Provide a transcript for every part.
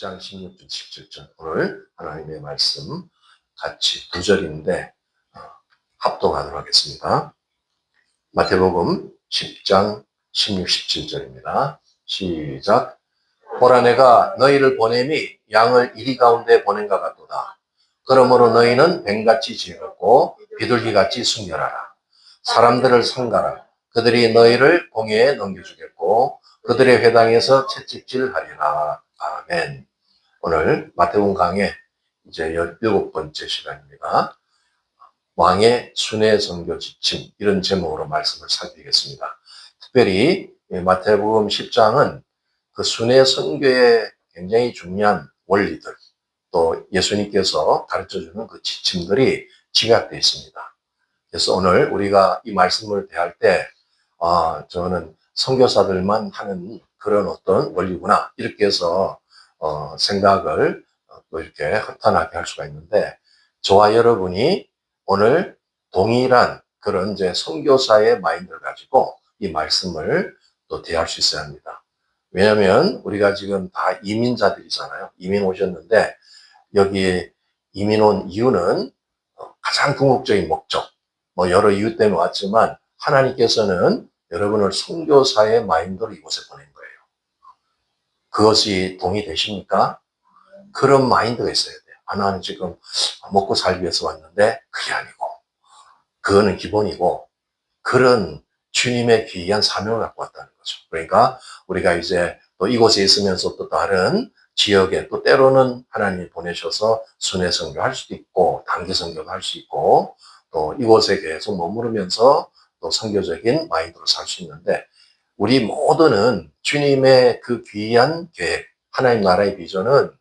10장 16절 17절 오늘 하나님의 말씀 같이 9절인데 합독하도록 하겠습니다. 마태복음 10장 16, 17절입니다. 시작. 보라 내가 너희를 보냄이 양을 이리 가운데 보낸가 같도다. 그러므로 너희는 뱀같이 지혜롭고 비둘기같이 순결하라. 사람들을 삼가라. 그들이 너희를 공회에 넘겨주겠고 그들의 회당에서 채찍질하리라. 아멘. 오늘 마태복음 강의 이제 17번째 시간입니다. 왕의 순회 선교 지침, 이런 제목으로 말씀을 살피겠습니다. 특별히 마태복음 10장은 그 순회 선교의 굉장히 중요한 원리들, 또 예수님께서 가르쳐주는 그 지침들이 집약되어 있습니다. 그래서 오늘 우리가 이 말씀을 대할 때 저는 선교사들만 하는 그런 어떤 원리구나, 이렇게 해서 생각을 또 이렇게 허탄하게 할 수가 있는데, 저와 여러분이 오늘 동일한 그런 이제 선교사의 마인드를 가지고 이 말씀을 또 대할 수 있어야 합니다. 왜냐하면 우리가 지금 다 이민자들이잖아요. 이민 오셨는데 여기 이민 온 이유는 가장 궁극적인 목적, 뭐 여러 이유 때문에 왔지만 하나님께서는 여러분을 선교사의 마인드로 이곳에 보낸 거예요. 그것이 동의되십니까? 그런 마인드가 있어야 돼요. 나는 지금 먹고 살기 위해서 왔는데 그게 아니고, 그거는 기본이고, 그런 주님의 귀한 사명을 갖고 왔다는 거죠. 그러니까 우리가 이제 또 이곳에 있으면서 또 다른 지역에 또 때로는 하나님이 보내셔서 순회 선교할 수도 있고 단기 선교도 할 수 있고, 또 이곳에 계속 머무르면서 또 선교적인 마인드로 살 수 있는데, 우리 모두는 주님의 그 귀한 계획, 하나님 나라의 비전은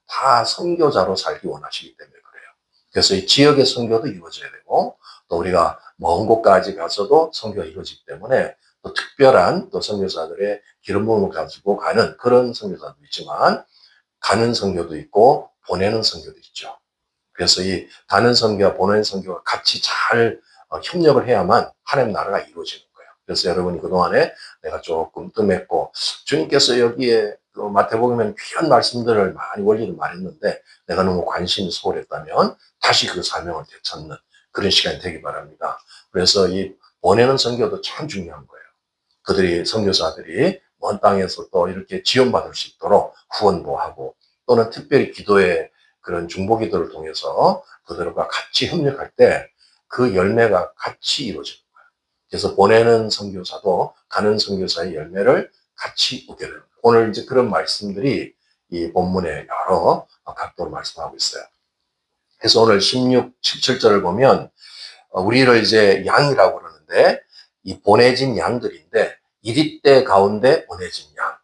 다 선교자로 살기 원하시기 때문에 그래요. 그래서 이 지역의 선교도 이루어져야 되고, 또 우리가 먼 곳까지 가서도 선교가 이루어지기 때문에 또 특별한 또 선교사들의 기름 부음을 가지고 가는 그런 선교사도 있지만, 가는 선교도 있고 보내는 선교도 있죠. 그래서 이 가는 선교와 보내는 선교가 같이 잘 협력을 해야만 하나님 나라가 이루어지는 거예요. 그래서 여러분이 그동안에 내가 조금 뜸했고, 주님께서 여기에 마태복음에는 귀한 말씀들을 많이 원리를 말했는데 내가 너무 관심이 소홀했다면 다시 그 사명을 되찾는 그런 시간이 되기 바랍니다. 그래서 이 보내는 선교도 참 중요한 거예요. 그들이, 선교사들이 먼 땅에서 또 이렇게 지원받을 수 있도록 후원도 하고, 또는 특별히 기도의 그런 중보기도를 통해서 그들과 같이 협력할 때 그 열매가 같이 이루어지는 거예요. 그래서 보내는 선교사도 가는 선교사의 열매를 같이 얻게 됩니다. 오늘 이제 그런 말씀들이 이 본문에 여러 각도로 말씀하고 있어요. 그래서 오늘 16, 17절을 보면 우리를 이제 양이라고 그러는데, 이 보내진 양들인데 이리떼 가운데 보내진 양.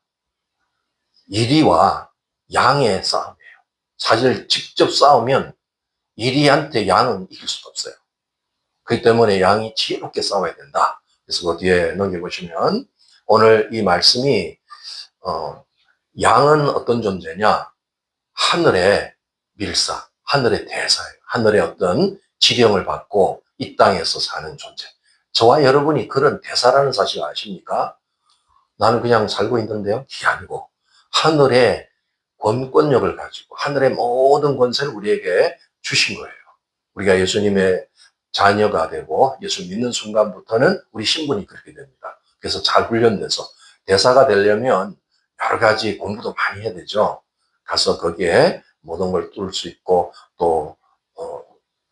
이리와 양의 싸움이에요. 사실 직접 싸우면 이리한테 양은 이길 수가 없어요. 그렇기 때문에 양이 지혜롭게 싸워야 된다. 그래서 그 뒤에 넘겨보시면 오늘 이 말씀이 양은 어떤 존재냐? 하늘의 밀사, 하늘의 대사예요. 하늘의 어떤 지령을 받고 이 땅에서 사는 존재. 저와 여러분이 그런 대사라는 사실 아십니까? 나는 그냥 살고 있는데요, 그게 아니고 하늘의 권권력을 가지고 하늘의 모든 권세를 우리에게 주신 거예요. 우리가 예수님의 자녀가 되고 예수 믿는 순간부터는 우리 신분이 그렇게 됩니다. 그래서 잘 훈련돼서 대사가 되려면 여러 가지 공부도 많이 해야 되죠. 가서 거기에 모든 걸 뚫을 수 있고, 또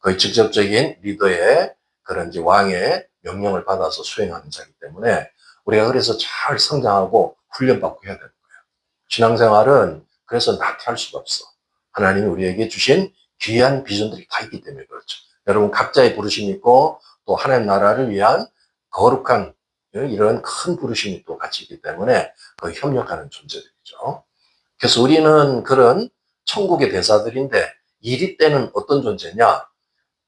거의 직접적인 리더의 그런 이제 왕의 명령을 받아서 수행하는 자이기 때문에 우리가 그래서 잘 성장하고 훈련받고 해야 되는 거예요. 신앙생활은 그래서 나태할 수가 없어. 하나님이 우리에게 주신 귀한 비전들이 다 있기 때문에 그렇죠. 여러분 각자의 부르심이 있고, 또 하나님 나라를 위한 거룩한 이런 큰 부르심이 또 같이 있기 때문에 거의 협력하는 존재들이죠. 그래서 우리는 그런 천국의 대사들인데, 이리떼는 어떤 존재냐?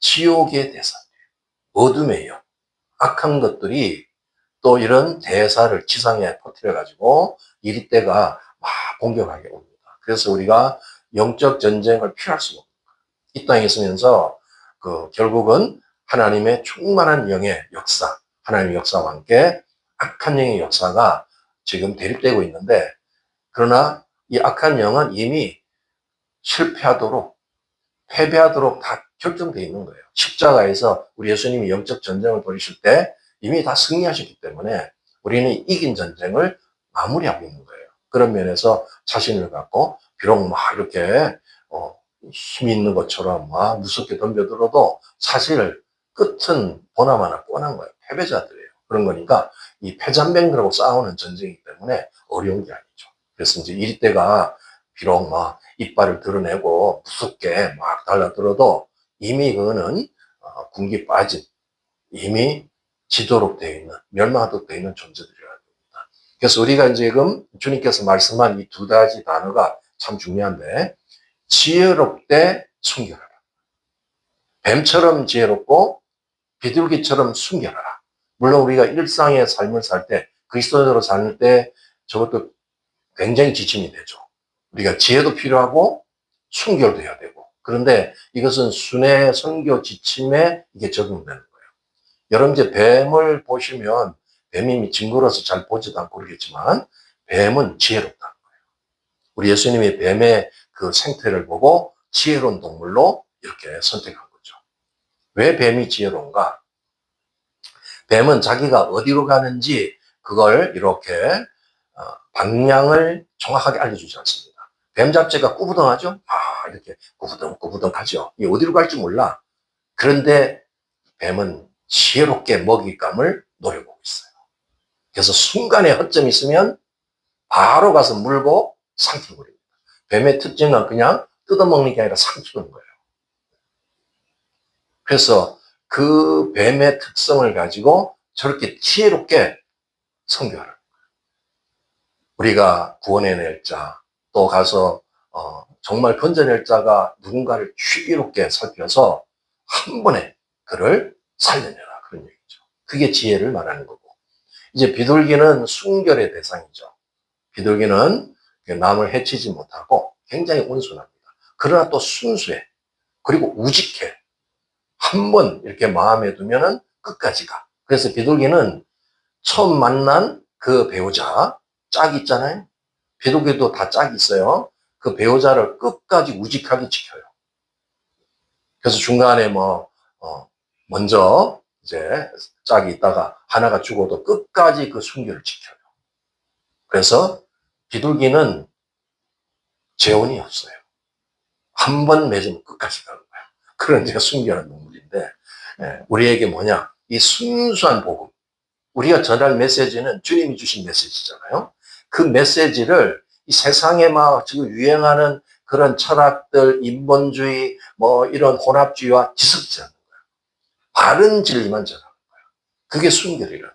지옥의 대사들이에요. 어둠이에요. 악한 것들이 또 이런 대사를 지상에 퍼뜨려가지고 이리떼가 막 공격하게 옵니다. 그래서 우리가 영적 전쟁을 피할 수가 없는 거예요. 이 땅에 있으면서 결국은 하나님의 충만한 영의 역사, 하나님의 역사와 함께 악한 영의 역사가 지금 대립되고 있는데, 그러나 이 악한 영은 이미 실패하도록, 패배하도록 다 결정되어 있는 거예요. 십자가에서 우리 예수님이 영적 전쟁을 벌이실 때 이미 다 승리하셨기 때문에 우리는 이긴 전쟁을 마무리하고 있는 거예요. 그런 면에서 자신을 갖고 비록 막 이렇게 힘 있는 것처럼 막 무섭게 덤벼들어도 사실 끝은 보나마나 뻔한 거예요. 패배자들이에요. 그런 거니까 이 패잔병들하고 싸우는 전쟁이기 때문에 어려운 게 아니죠. 그래서 이제 이리 때가 비록 막 이빨을 드러내고 무섭게 막 달라들어도 이미 그거는 군기 빠진, 이미 지도록 되어 있는, 멸망하도록 되어 있는 존재들이라는 겁니다. 그래서 우리가 지금 주님께서 말씀한 이 두 가지 단어가 참 중요한데, 지혜롭되 순결하라. 뱀처럼 지혜롭고 비둘기처럼 순결하라. 물론 우리가 일상의 삶을 살 때, 그리스도인으로 살 때 저것도 굉장히 지침이 되죠. 우리가 지혜도 필요하고 순결도 해야 되고. 그런데 이것은 순회 선교 지침에 이게 적용되는 거예요. 여러분 이제 뱀을 보시면 뱀이 징그러서 잘 보지도 않고 그러겠지만 뱀은 지혜롭다는 거예요. 우리 예수님이 뱀의 그 생태를 보고 지혜로운 동물로 이렇게 선택한 거죠. 왜 뱀이 지혜로운가? 뱀은 자기가 어디로 가는지 그걸 이렇게 방향을 정확하게 알려주지 않습니다. 뱀 잡지가 꾸부덩하죠? 이렇게 꾸부덩 하죠. 이 어디로 갈지 몰라. 그런데 뱀은 지혜롭게 먹잇감을 노려보고 있어요. 그래서 순간에 허점이 있으면 바로 가서 물고 삼켜버립니다. 뱀의 특징은 그냥 뜯어먹는 게 아니라 삼키는 거예요. 그래서 그 뱀의 특성을 가지고 저렇게 지혜롭게 선교하는 거예요. 우리가 구원의 날짜, 또 가서 정말 건져낼 자가 누군가를 주의롭게 살펴서 한 번에 그를 살려내라. 그런 얘기죠. 그게 지혜를 말하는 거고. 이제 비둘기는 순결의 대상이죠. 비둘기는 남을 해치지 못하고 굉장히 온순합니다. 그러나 또 순수해. 그리고 우직해. 한 번 이렇게 마음에 두면은 끝까지 가. 그래서 비둘기는 처음 만난 그 배우자, 짝이 있잖아요. 비둘기도 다 짝이 있어요. 그 배우자를 끝까지 우직하게 지켜요. 그래서 중간에 먼저 이제 짝이 있다가 하나가 죽어도 끝까지 그 순결을 지켜요. 그래서 비둘기는 재혼이 없어요. 한 번 맺으면 끝까지 가는 거예요. 그런 이제 순결한 동물인데, 우리에게 뭐냐? 이 순수한 복음. 우리가 전할 메시지는 주님이 주신 메시지잖아요. 그 메시지를 이 세상에 막 지금 유행하는 그런 철학들, 인본주의, 이런 혼합주의와 뒤섞지 않는 거예요. 바른 진리만 전하는 거예요. 그게 순결이라는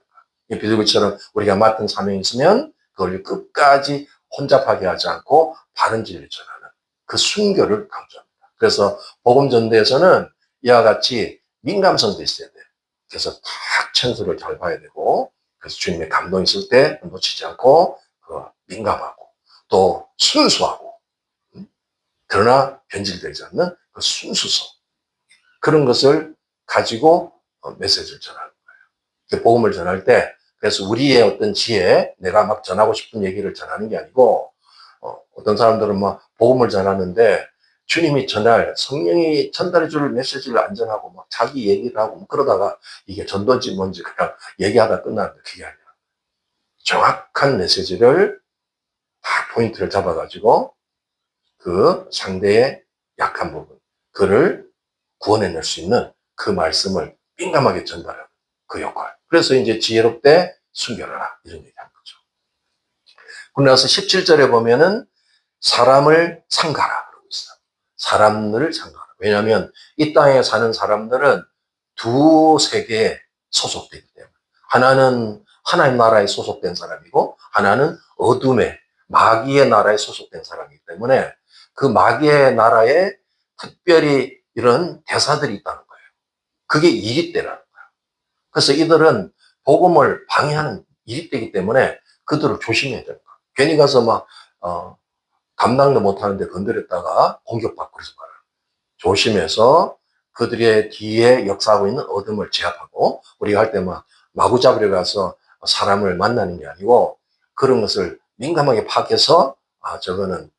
거예요. 비둘기처럼 우리가 맡은 사명이 있으면 그걸 끝까지 혼잡하게 하지 않고 바른 진리를 전하는 그 순결을 강조합니다. 그래서 복음 전도에서는 이와 같이 민감성도 있어야 돼요. 그래서 딱 천수를 잘 봐야 되고, 그래서 주님의 감동이 있을 때 놓치지 않고 민감하고 또 순수하고, 그러나 변질되지 않는 그 순수성, 그런 것을 가지고 메시지를 전하는 거예요. 복음을 전할 때 그래서 우리의 어떤 지혜, 내가 막 전하고 싶은 얘기를 전하는 게 아니고, 어떤 사람들은 막 복음을 전하는데 주님이 전할, 성령이 전달해 줄 메시지를 안 전하고 막 자기 얘기를 하고 그러다가 이게 전도인지 뭔지 그냥 얘기하다 끝나는데 그게 아니라 정확한 메시지를 다 포인트를 잡아가지고 그 상대의 약한 부분, 그를 구원해낼 수 있는 그 말씀을 민감하게 전달하는 그 역할. 그래서 이제 지혜롭되 순결하라 이런 얘기하는 거죠. 그러고 나서 17절에 보면은 사람을 상가라 그러고 있어요. 사람들을 상가라. 왜냐하면 이 땅에 사는 사람들은 두 세계에 소속되기 때문에, 하나는 하나님 나라에 소속된 사람이고 하나는 어둠의 마귀의 나라에 소속된 사람이기 때문에 그 마귀의 나라에 특별히 이런 대사들이 있다는 거예요. 그게 이리떼라는 거예요. 그래서 이들은 복음을 방해하는 이리떼이기 때문에 그들을 조심해야 되는 거예요. 괜히 가서 막 감당도 못하는데 건드렸다가 공격받고 그래서 말아요. 조심해서 그들의 뒤에 역사하고 있는 어둠을 제압하고, 우리가 할 때 막 마구 잡으려 가서 사람을 만나는 게 아니고 그런 것을 민감하게 파악해서 저거는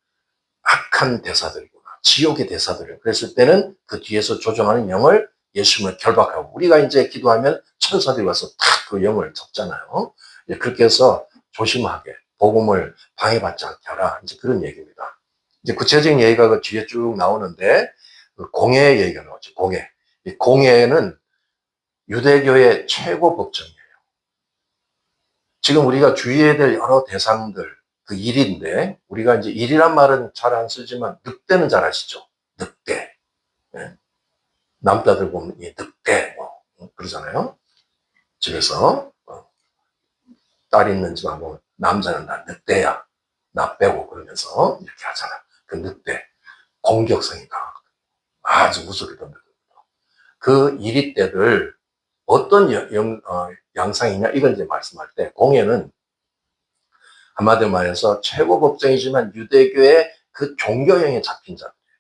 악한 대사들이구나. 지옥의 대사들을. 그랬을 때는 그 뒤에서 조종하는 영을 예수님을 결박하고, 우리가 이제 기도하면 천사들이 와서 탁 그 영을 잡잖아요. 그렇게 해서 조심하게 복음을 방해받지 않게 하라. 이제 그런 얘기입니다. 이제 구체적인 얘기가 그 뒤에 쭉 나오는데, 그 공회 얘기가 나오죠. 공회. 이 공회는 유대교의 최고 법정이에요. 지금 우리가 주의해야 될 여러 대상들, 그 일인데, 우리가 이제 일이란 말은 잘 안 쓰지만, 늑대는 잘 아시죠? 늑대. 예? 남자들 보면, 이 늑대, 그러잖아요. 집에서, 딸 있는 집 안 보면, 남자는 다 늑대야. 나 빼고, 그러면서, 이렇게 하잖아. 그 늑대. 공격성이 강하거든요. 아주 무섭게 던져요. 그 이리 때를 어떤 양상이냐, 이걸 이제 말씀할 때, 공예는 한마디로 말해서 최고 법정이지만 유대교의 그 종교형에 잡힌 자들이에요.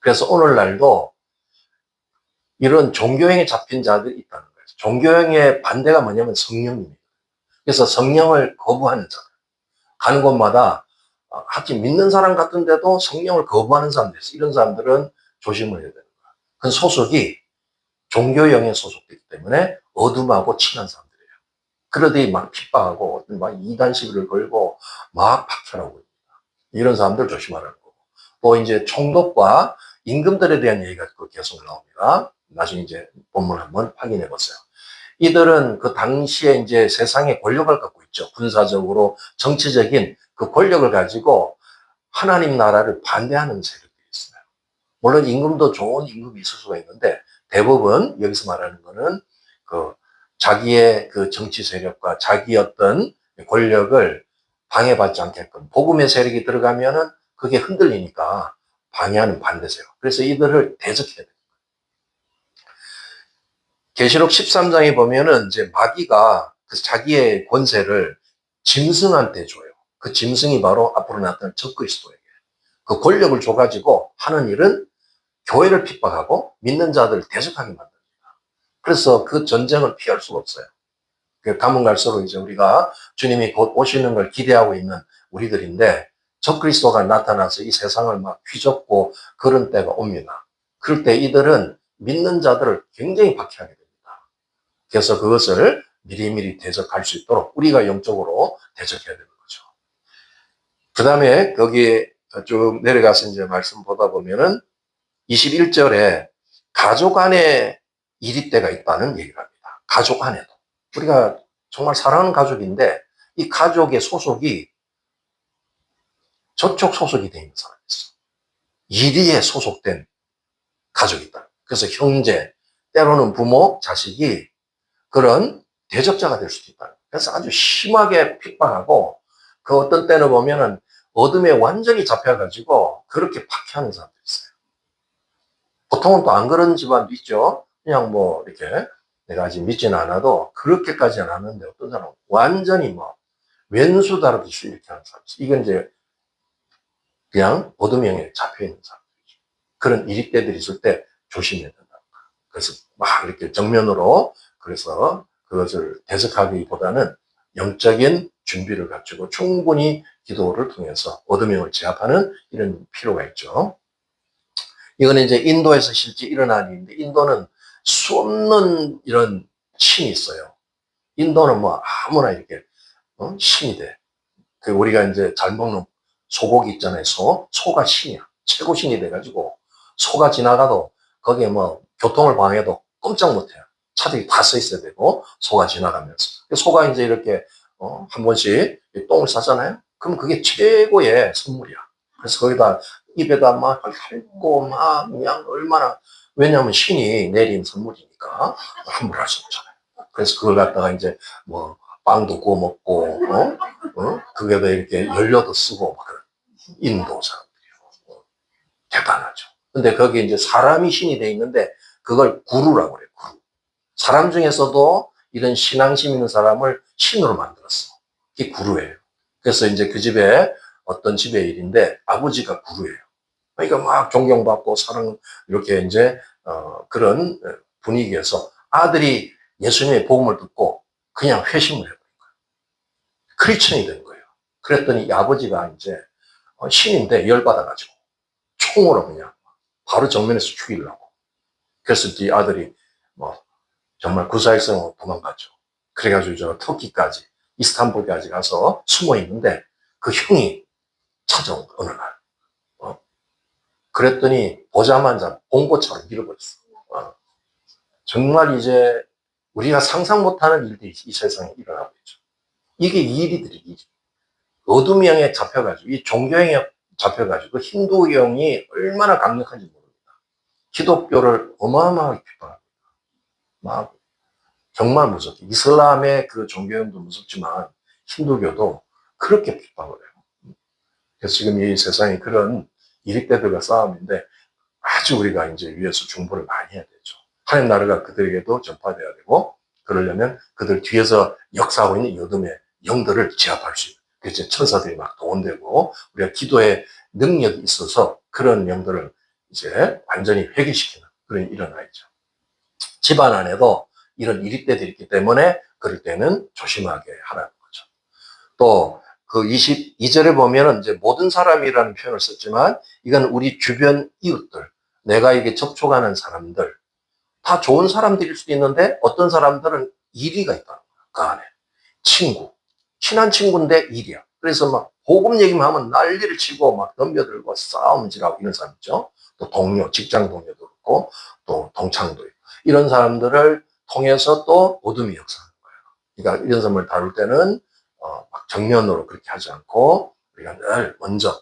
그래서 오늘날도 이런 종교형에 잡힌 자들이 있다는 거예요. 종교형의 반대가 뭐냐면 성령입니다. 그래서 성령을 거부하는 자들. 가는 곳마다 하여튼 믿는 사람 같은데도 성령을 거부하는 사람들 있어요. 이런 사람들은 조심을 해야 되는 거예요. 그 소속이 종교형에 소속되기 때문에 어둠하고 친한 사람들이에요. 그러더니 막 핍박하고 막 이단 시비를 걸고 막 박탈하고 있습니다. 이런 사람들 조심하라는 거고. 또 이제 총독과 임금들에 대한 얘기가 계속 나옵니다. 나중에 이제 본문을 한번 확인해 보세요. 이들은 그 당시에 이제 세상의 권력을 갖고 있죠. 군사적으로 정치적인 그 권력을 가지고 하나님 나라를 반대하는 세력들이 있어요. 물론 임금도 좋은 임금이 있을 수가 있는데, 대부분 여기서 말하는 거는 그 자기의 그 정치 세력과 자기 어떤 권력을 방해받지 않게끔, 복음의 세력이 들어가면은 그게 흔들리니까 방해하는 반대 세력. 그래서 이들을 대적해야 돼요. 계시록 13장에 보면은 이제 마귀가 그 자기의 권세를 짐승한테 줘요. 그 짐승이 바로 앞으로 나타날 적그리스도에게 그 권력을 줘가지고 하는 일은 교회를 핍박하고 믿는 자들을 대적하게 만듭니다. 그래서 그 전쟁을 피할 수가 없어요. 가면 갈수록 이제 우리가 주님이 곧 오시는 걸 기대하고 있는 우리들인데, 적그리스도가 나타나서 이 세상을 막 휘젓고 그런 때가 옵니다. 그럴 때 이들은 믿는 자들을 굉장히 박해하게 됩니다. 그래서 그것을 미리미리 대적할 수 있도록 우리가 영적으로 대적해야 되는 거죠. 그 다음에 거기에 쭉 내려가서 이제 말씀 보다 보면은 21절에 가족 안에 이립대가 있다는 얘기를 합니다. 가족 안에도. 우리가 정말 사랑하는 가족인데 이 가족의 소속이 저쪽 소속이 되어 있는 사람이 있어. 이리에 소속된 가족이 있다. 그래서 형제, 때로는 부모, 자식이 그런 대적자가 될 수도 있다. 그래서 아주 심하게 핍박하고, 그 어떤 때는 보면은 어둠에 완전히 잡혀가지고 그렇게 박해하는 사람들이 있어요. 보통은 또 안 그런 집안도 있죠. 그냥 뭐 이렇게 내가 아직 믿지는 않아도 그렇게까지는 않았는데, 어떤 사람은 완전히 뭐 왼수 다루듯이 이렇게 하는 사람이 있어요. 이건 이제 그냥 어둠형에 잡혀있는 사람들이죠. 그런 이립대들이 있을 때 조심해야 된다. 그래서 막 이렇게 정면으로, 그래서 그것을 대적하기보다는 영적인 준비를 갖추고 충분히 기도를 통해서 어둠형을 제압하는 이런 필요가 있죠. 이거는 이제 인도에서 실제 일어난 일인데, 인도는 수없는 이런 신이 있어요. 인도는 뭐 아무나 이렇게 신이 돼. 그 우리가 이제 잘 먹는 소고기 있잖아요. 소가 신이야. 최고 신이 돼가지고 소가 지나가도 거기에 뭐 교통을 방해도 꼼짝 못해요. 차들이 다 서 있어야 되고, 소가 지나가면서. 소가 이제 이렇게 한 번씩 똥을 싸잖아요. 그럼 그게 최고의 선물이야. 그래서 거기다 입에다 막 핥고 막 그냥 얼마나, 왜냐하면 신이 내린 선물이니까 함부로 할 수 없잖아요. 그래서 그걸 갖다가 이제 뭐 빵도 구워 먹고, 그게다 이렇게 연료도 쓰고 막 그런 인도 사람들이요. 대단하죠. 근데 거기에 이제 사람이 신이 돼 있는데 그걸 구루라고 그래요. 구루. 사람 중에서도 이런 신앙심 있는 사람을 신으로 만들었어. 그게 구루예요. 그래서 이제 그 집에 어떤 집의 일인데 아버지가 구루예요. 그러니까 막 존경받고 사랑, 이렇게 이제 그런 분위기에서 아들이 예수님의 복음을 듣고 그냥 회심을 해버린 거예요. 크리스천이 된 거예요. 그랬더니 이 아버지가 이제 신인데 열받아가지고 총으로 그냥 바로 정면에서 죽이려고. 그래서 이 아들이 뭐 정말 구사일성으로 도망갔죠. 그래가지고 저 터키까지, 이스탄불까지 가서 숨어 있는데 그 형이 찾아온 어느 날. 그랬더니 보자마자 봉고차로 밀어버렸어. 정말 이제 우리가 상상 못하는 일들이 이 세상에 일어나고 있죠. 이게 일이들이 일이. 어둠형에 잡혀가지고, 이 종교형에 잡혀가지고, 그 힌두형이 얼마나 강력한지 모릅니다. 기독교를 어마어마하게 비판합니다. 막, 정말 무섭게. 이슬람의 그 종교형도 무섭지만, 힌두교도 그렇게 비판을 해요. 그래서 지금 이 세상에 그런 이익대들과 싸움인데, 아주 우리가 이제 위에서 중보를 많이 해야 되죠. 하나님 나라가 그들에게도 전파돼야 되고, 그러려면 그들 뒤에서 역사하고 있는 어둠의 영들을 제압할 수 있는. 그래서 천사들이 막 동원되고, 우리가 기도의 능력이 있어서 그런 영들을 이제 완전히 회귀시키는 그런 일이 일어나죠. 집안 안에도 이런 이익대들이 있기 때문에 그럴 때는 조심하게 하라는 거죠. 또, 그 22절에 보면은 이제 모든 사람이라는 표현을 썼지만, 이건 우리 주변 이웃들, 내가 이게 접촉하는 사람들, 다 좋은 사람들일 수도 있는데 어떤 사람들은 이리가 있다는 거야. 그 안에. 친구. 친한 친구인데 일이야. 그래서 막 복음 얘기만 하면 난리를 치고 막 덤벼들고 싸움질하고 이런 사람 있죠. 또 동료, 직장 동료도 그렇고 또 동창도 있고. 이런 사람들을 통해서 또 어둠이 역사하는 거예요. 그러니까 이런 사람을 다룰 때는 막 정면으로 그렇게 하지 않고 우리가 늘 먼저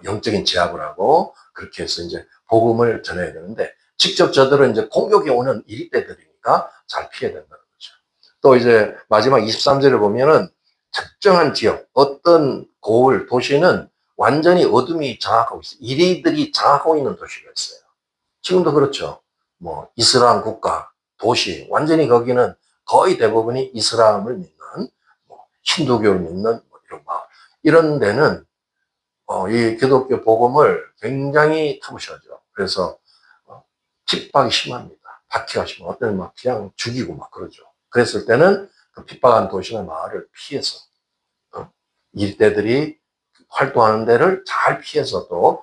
영적인 제압을 하고 그렇게 해서 이제 복음을 전해야 되는데 직접 저들은 이제 공격이 오는 이익대들이니까 잘 피해야 된다는 거죠. 또 이제 마지막 23절을 보면은 특정한 지역, 어떤 고을, 도시는 완전히 어둠이 장악하고 있어요. 이리들이 장악하고 있는 도시가 있어요. 지금도 그렇죠. 뭐 이슬람 국가, 도시, 완전히 거기는 거의 대부분이 이슬람을 믿는, 뭐 힌두교를 믿는 뭐 이런 마을. 이런 데는 이 기독교 복음을 굉장히 터부셔죠. 그래서 핍박이 심합니다. 박해가 심하고 어떤 막 그냥 죽이고 막 그러죠. 그랬을 때는 그 핍박한 도시나 마을을 피해서 일대들이 활동하는 데를 잘 피해서 또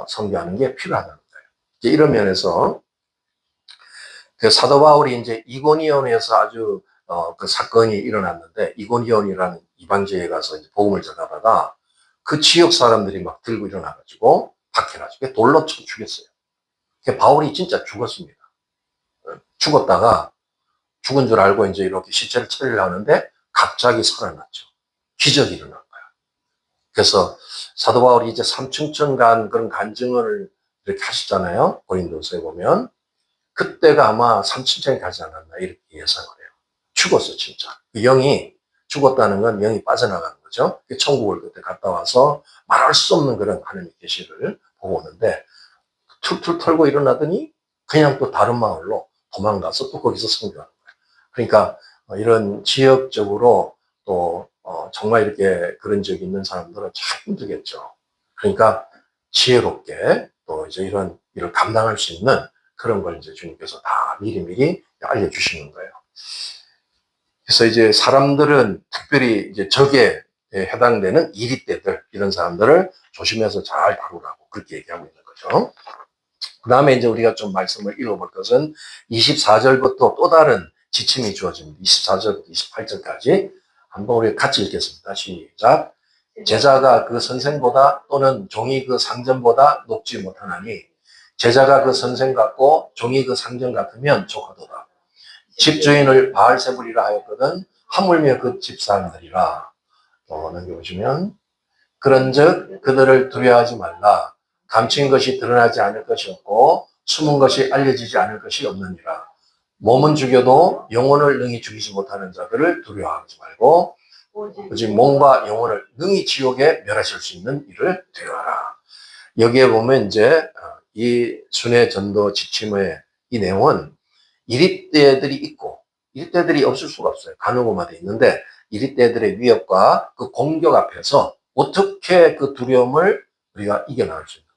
선교하는 게 필요하다는 거예요. 이제 이런 면에서 그 사도 바울이 이제 이고니온에서 아주 그 사건이 일어났는데 이고니온이라는 이방지에 가서 이제 복음을 전하다가 그 지역 사람들이 막 들고 일어나가지고 박해가지고 돌로 쳐 죽였어요. 바울이 진짜 죽었습니다. 죽었다가 죽은 줄 알고 이제 이렇게 시체를 처리를 하는데 갑자기 살아났죠. 기적이 일어난 거야. 그래서 사도 바울이 이제 삼층천 그런 간증을 이렇게 하시잖아요. 고린도서에 보면. 그때가 아마 삼층천에 가지 않았나 이렇게 예상을 해요. 죽었어, 진짜. 그 영이 죽었다는 건 영이 빠져나가는 거죠. 천국을 그때 갔다 와서 말할 수 없는 그런 하나님의 계시를 보고 오는데 툴툴 털고 일어나더니 그냥 또 다른 마을로 도망가서 또 거기서 선교하는 거예요. 그러니까 이런 지역적으로 또 정말 이렇게 그런 적이 있는 사람들은 참 힘들겠죠. 그러니까 지혜롭게 또 이제 이런 일을 감당할 수 있는 그런 걸 이제 주님께서 다 미리미리 알려주시는 거예요. 그래서 이제 사람들은 특별히 이제 적에 해당되는 이리떼들 이런 사람들을 조심해서 잘 다루라고 그렇게 얘기하고 있는 거죠. 그 다음에 이제 우리가 좀 말씀을 읽어볼 것은 24절부터 또 다른 지침이 주어집니다. 24절부터 28절까지 한번 우리 같이 읽겠습니다. 시작. 제자가 그 선생보다 또는 종이 그 상전보다 높지 못하나니 제자가 그 선생 같고 종이 그 상전 같으면 좋하도다. 집주인을 바알세불이라 하였거든 하물며 그 집사람들이라. 넘겨보시면 그런즉 그들을 두려워하지 말라. 감춘 것이 드러나지 않을 것이 없고 숨은 것이 알려지지 않을 것이 없느니라. 몸은 죽여도 영혼을 능히 죽이지 못하는 자들을 두려워하지 말고 오직 몸과 영혼을 능히 지옥에 멸하실 수 있는 일을 두려워하라. 여기에 보면 이제 이 순회 전도 지침의 이 내용은 이립대들이 있고 이립대들이 없을 수가 없어요. 간호고마다 있는데 이립대들의 위협과 그 공격 앞에서 어떻게 그 두려움을 우리가 이겨나갈 수 있는가.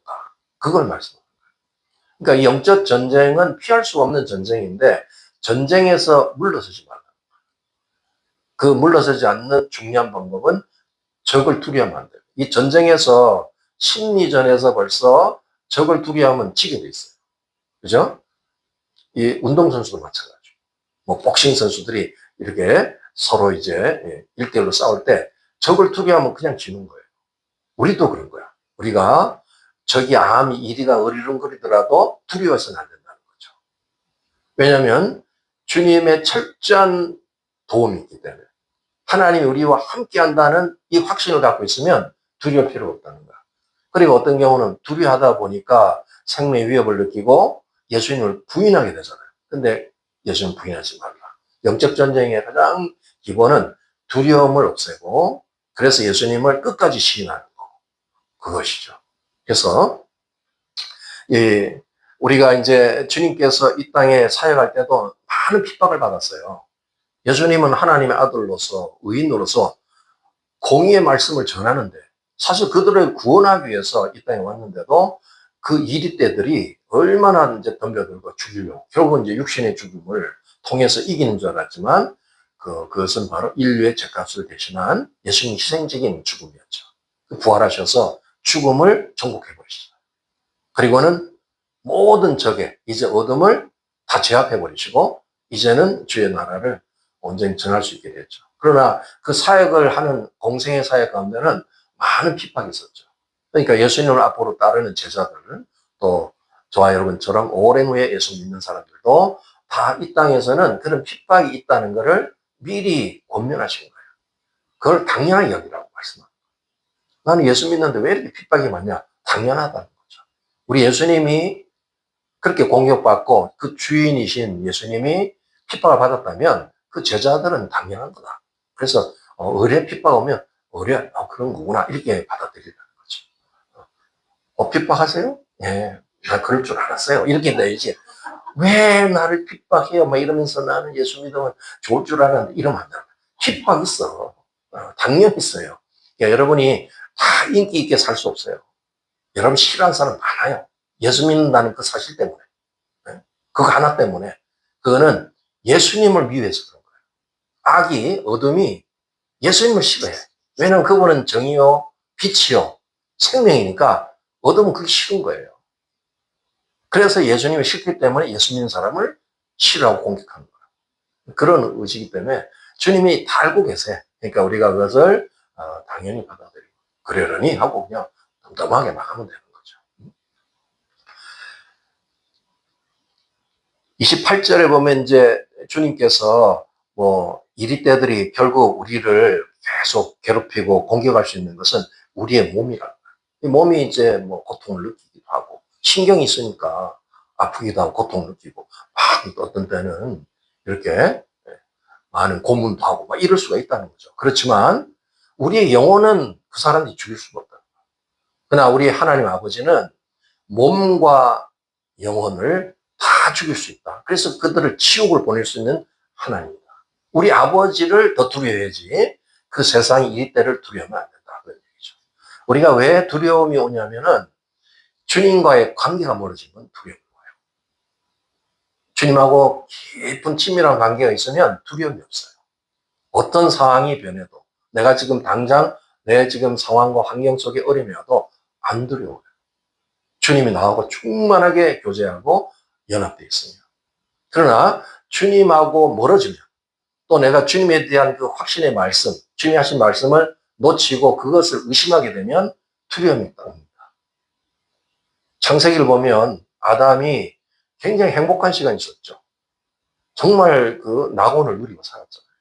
그걸 말씀합니다. 그러니까 이 영적 전쟁은 피할 수 없는 전쟁인데 전쟁에서 물러서지 말라. 그 물러서지 않는 중요한 방법은 적을 두려워하면 안 돼요. 이 전쟁에서 심리전에서 벌써 적을 두려워하면 지게 돼 있어요. 그죠? 이 운동선수도 마찬가지고, 뭐, 복싱 선수들이 이렇게 서로 이제 1대1로 싸울 때 적을 두려워하면 그냥 지는 거예요. 우리도 그런 거야. 우리가 적이 암이 이리가 어리렁거리더라도 두려워서는 안 된다는 거죠. 왜냐하면 주님의 철저한 도움이 있기 때문에. 하나님이 우리와 함께 한다는 이 확신을 갖고 있으면 두려울 필요가 없다는 거야. 그리고 어떤 경우는 두려워하다 보니까 생명의 위협을 느끼고 예수님을 부인하게 되잖아요. 근데 예수님 부인하지 말라. 영적 전쟁의 가장 기본은 두려움을 없애고, 그래서 예수님을 끝까지 시인하는 거. 그것이죠. 그래서 우리가 이제 주님께서 이 땅에 사역할 때도 많은 핍박을 받았어요. 예수님은 하나님의 아들로서, 의인으로서 공의의 말씀을 전하는데, 사실 그들을 구원하기 위해서 이 땅에 왔는데도 그 이리떼들이 얼마나 이제 덤벼들고 죽이려고, 결국은 이제 육신의 죽음을 통해서 이기는 줄 알았지만, 그것은 바로 인류의 죄값을 대신한 예수님 희생적인 죽음이었죠. 부활하셔서 죽음을 정복해버리시죠. 그리고는 모든 적에 이제 어둠을 다 제압해버리시고, 이제는 주의 나라를 온전히 전할 수 있게 됐죠. 그러나 그 사역을 하는 공생의 사역 가운데는 많은 핍박이 있었죠. 그러니까 예수님을 앞으로 따르는 제자들, 또 저와 여러분처럼 오랜 후에 예수 믿는 사람들도 다 이 땅에서는 그런 핍박이 있다는 것을 미리 권면하신 거예요. 그걸 당연하게 여기라고 말씀합니다. 나는 예수 믿는데 왜 이렇게 핍박이 많냐? 당연하다는 거죠. 우리 예수님이 그렇게 공격받고 그 주인이신 예수님이 핍박을 받았다면 그 제자들은 당연한 거다. 그래서 의뢰 핍박 오면 의뢰 그런 거구나 이렇게 받아들이라는 거죠. 핍박하세요? 예, 나 그럴 줄 알았어요. 이렇게 돼야지. 왜 나를 핍박해요? 막 이러면서 나는 예수 믿으면 좋을 줄 알았는데 이러면 안 돼. 핍박 있어. 당연히 있어요. 그러니까 여러분이 다 인기 있게 살 수 없어요. 여러분 싫어하는 사람 많아요. 예수 믿는다는 그 사실 때문에. 그거 하나 때문에. 그거는 예수님을 미워해서 그런 거예요. 악이, 어둠이 예수님을 싫어해. 왜냐면 그분은 정의요, 빛이요, 생명이니까 어둠은 그게 싫은 거예요. 그래서 예수님이 싫기 때문에 예수 믿는 사람을 싫어하고 공격하는 거예요. 그런 의지이기 때문에 주님이 다 알고 계세요. 그러니까 우리가 그것을 당연히 받아들이고 그러려니 하고 그냥 덤덤하게 나가면 되는 거죠. 28절에 보면 이제 주님께서 뭐 이리떼들이 결국 우리를 계속 괴롭히고 공격할 수 있는 것은 우리의 몸이라는 거예요. 이 몸이 이제 뭐 고통을 느끼기도 하고 신경이 있으니까 아프기도 하고 고통을 느끼고 막 어떤 때는 이렇게 많은 고문도 하고 막 이럴 수가 있다는 거죠. 그렇지만 우리의 영혼은 그 사람들이 죽일 수가 없다. 그러나 우리 하나님 아버지는 몸과 영혼을 다 죽일 수 있다. 그래서 그들을 지옥을 보낼 수 있는 하나님이다. 우리 아버지를 더 두려워야지 그 세상 이리떼를 두려우면 안 된다. 그런 얘기죠. 우리가 왜 두려움이 오냐면은 주님과의 관계가 멀어지면 두려운 거예요. 주님하고 깊은 친밀한 관계가 있으면 두려움이 없어요. 어떤 상황이 변해도 내가 지금 당장 내 지금 상황과 환경 속에 어려움이 와도 안 두려워요. 주님이 나하고 충만하게 교제하고 연합되어 있습니다. 그러나 주님하고 멀어지면 또 내가 주님에 대한 그 확신의 말씀, 주님이 하신 말씀을 놓치고 그것을 의심하게 되면 두려움이 있답니다. 창세기를 보면 아담이 굉장히 행복한 시간이 있었죠. 정말 그 낙원을 누리고 살았잖아요.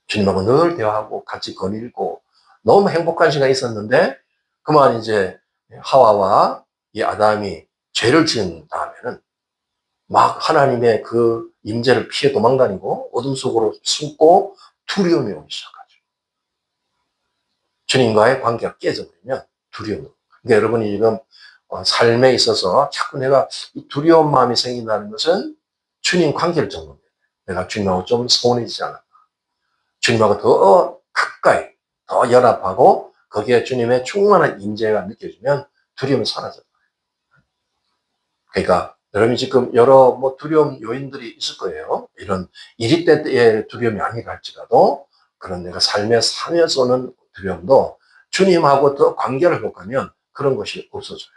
주님하고 늘 대화하고 같이 거닐고 너무 행복한 시간이 있었는데 그만 이제 하와와 이 아담이 죄를 지은 다음에는 막 하나님의 그 임재를 피해 도망다니고 어둠 속으로 숨고 두려움이 오기 시작하죠. 주님과의 관계가 깨져버리면 두려움이. 그러니까 여러분이 지금 삶에 있어서 자꾸 내가 이 두려운 마음이 생긴다는 것은 주님 관계를 정립해요. 내가 주님하고 좀 소원해지지 않았나. 주님하고 더 가까이, 더 연합하고 거기에 주님의 충만한 임재가 느껴지면 두려움이 사라져요. 그러니까 여러분이 지금 여러 뭐 두려움 요인들이 있을 거예요. 이런 이리때의 두려움이 아니라 할지라도 그런 내가 삶에 살면서 오는 두려움도 주님하고 더 관계를 회복하면 그런 것이 없어져요.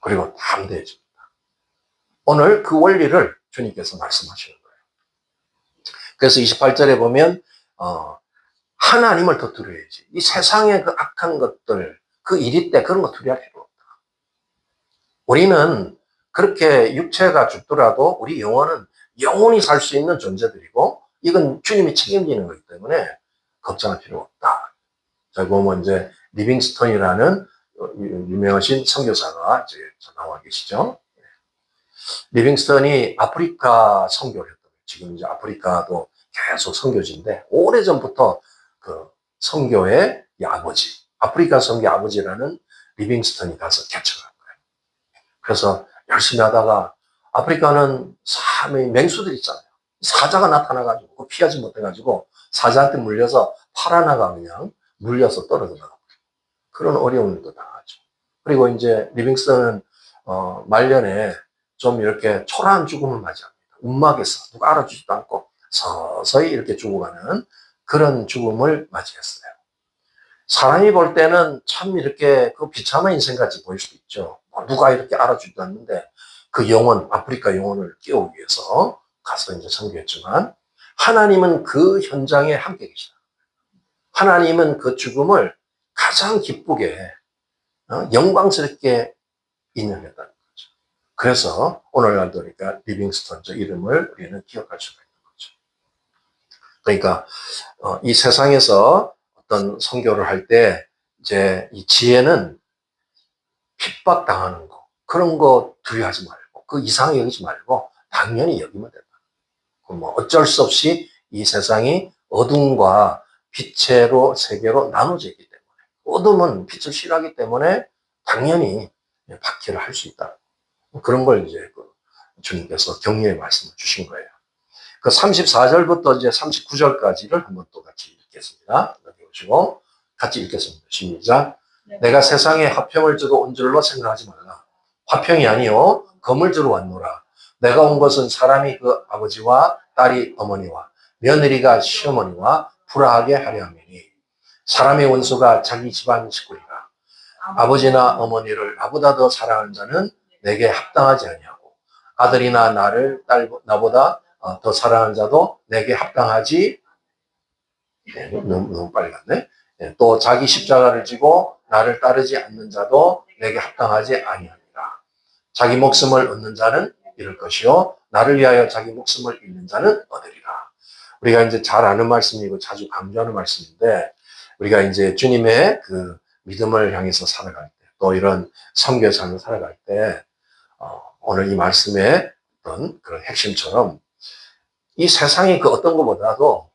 그리고 담대해집니다. 오늘 그 원리를 주님께서 말씀하시는 거예요. 그래서 28절에 보면 하나님을 더 두려워야지. 이 세상의 그 악한 것들, 그 일이 때 그런 거 두려워할 필요 없다. 우리는 그렇게 육체가 죽더라도 우리 영혼은 영원히 살 수 있는 존재들이고 이건 주님이 책임지는 거기 때문에 걱정할 필요 없다. 자, 보면 이제 리빙스턴이라는 유명하신 선교사가 이제 나와 계시죠. 리빙스턴이 아프리카 선교를 했던 거예요. 지금 이제 아프리카도 계속 선교지인데 오래전부터 그 선교의 아버지, 아프리카 선교 아버지라는 리빙스턴이 가서 개척한 거예요. 그래서 열심히 하다가 아프리카는 맹수들 있잖아요. 사자가 나타나가지고 피하지 못해가지고 사자한테 물려서 파라나가 그냥 물려서 떨어져 나가고 그런 어려움도 당하죠. 그리고 이제 리빙스턴은 말년에 좀 이렇게 초라한 죽음을 맞이합니다. 움막에서 누가 알아주지도 않고 서서히 이렇게 죽어가는 그런 죽음을 맞이했어요. 사람이 볼 때는 참 이렇게 그 비참한 인생같이 보일 수도 있죠. 누가 이렇게 알아주지도 않는데 그 영혼, 아프리카 영혼을 깨우기 위해서 가서 이제 선교했지만 하나님은 그 현장에 함께 계시다. 하나님은 그 죽음을 가장 기쁘게 영광스럽게 인정했다는 거죠. 그래서 오늘날도 그러니까 리빙스턴 저 이름을 우리는 기억할 수가 있는 거죠. 그러니까 이 세상에서 어떤 선교를 할 때 이제 이 지혜는 핍박당하는 거 그런 거 두려워하지 말고 그 이상하게 여기지 말고 당연히 여기면 된다. 뭐 어쩔 수 없이 이 세상이 어둠과 빛으로 세계로 나눠져 있기 때문에 어둠은 빛을 싫어하기 때문에 당연히 박해를 할 수 있다. 그런 걸 이제 주님께서 격려의 말씀을 주신 거예요. 그 34절부터 이제 39절까지를 한번 또 같이 읽겠습니다. 여기 오시고 같이 읽겠습니다. 시작. 내가 세상에 화평을 주러 온 줄로 생각하지 말라. 화평이 아니요 검을 주러 왔노라. 내가 온 것은 사람이 그 아버지와 딸이 어머니와 며느리가 시어머니와 불화하게 하려 함이니 사람의 원수가 자기 집안 식구이라. 아버지나 어머니를 나보다 더 사랑하는 자는 내게 합당하지 아니하고 아들이나 나보다 더 사랑하는 자도 내게 합당하지. 너무 빨리 갔네. 또 자기 십자가를 지고 나를 따르지 않는 자도 내게 합당하지 아니하니라. 자기 목숨을 얻는 자는 잃을 것이요 나를 위하여 자기 목숨을 잃는 자는 얻으리라. 우리가 이제 잘 아는 말씀이고 자주 강조하는 말씀인데 우리가 이제 주님의 그 믿음을 향해서 살아갈 때 또 이런 선교의 삶을 살아갈 때 오늘 이 말씀의 어떤 그런 핵심처럼 이 세상이 그 어떤 것보다도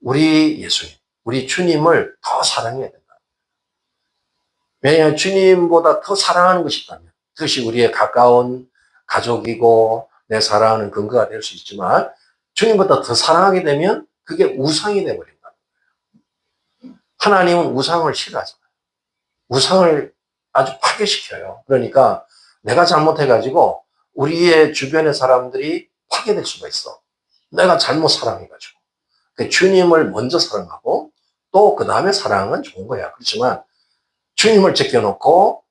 우리 예수님, 우리 주님을 더 사랑해야 된다. 왜냐하면 주님보다 더 사랑하는 것이 있다면 그것이 우리의 가까운 가족이고 내 사랑하는 근거가 될 수 있지만 주님보다 더 사랑하게 되면 그게 우상이 되어버린다. 하나님은 우상을 싫어하잖아요. 우상을 아주 파괴시켜요. 그러니까 내가 잘못해가지고 우리의 주변의 사람들이 파괴될 수가 있어. 내가 잘못 사랑해가지고. 주님을 먼저 사랑하고 또 그 다음에 사랑은 좋은 거야. 그렇지만 주님을 제껴놓고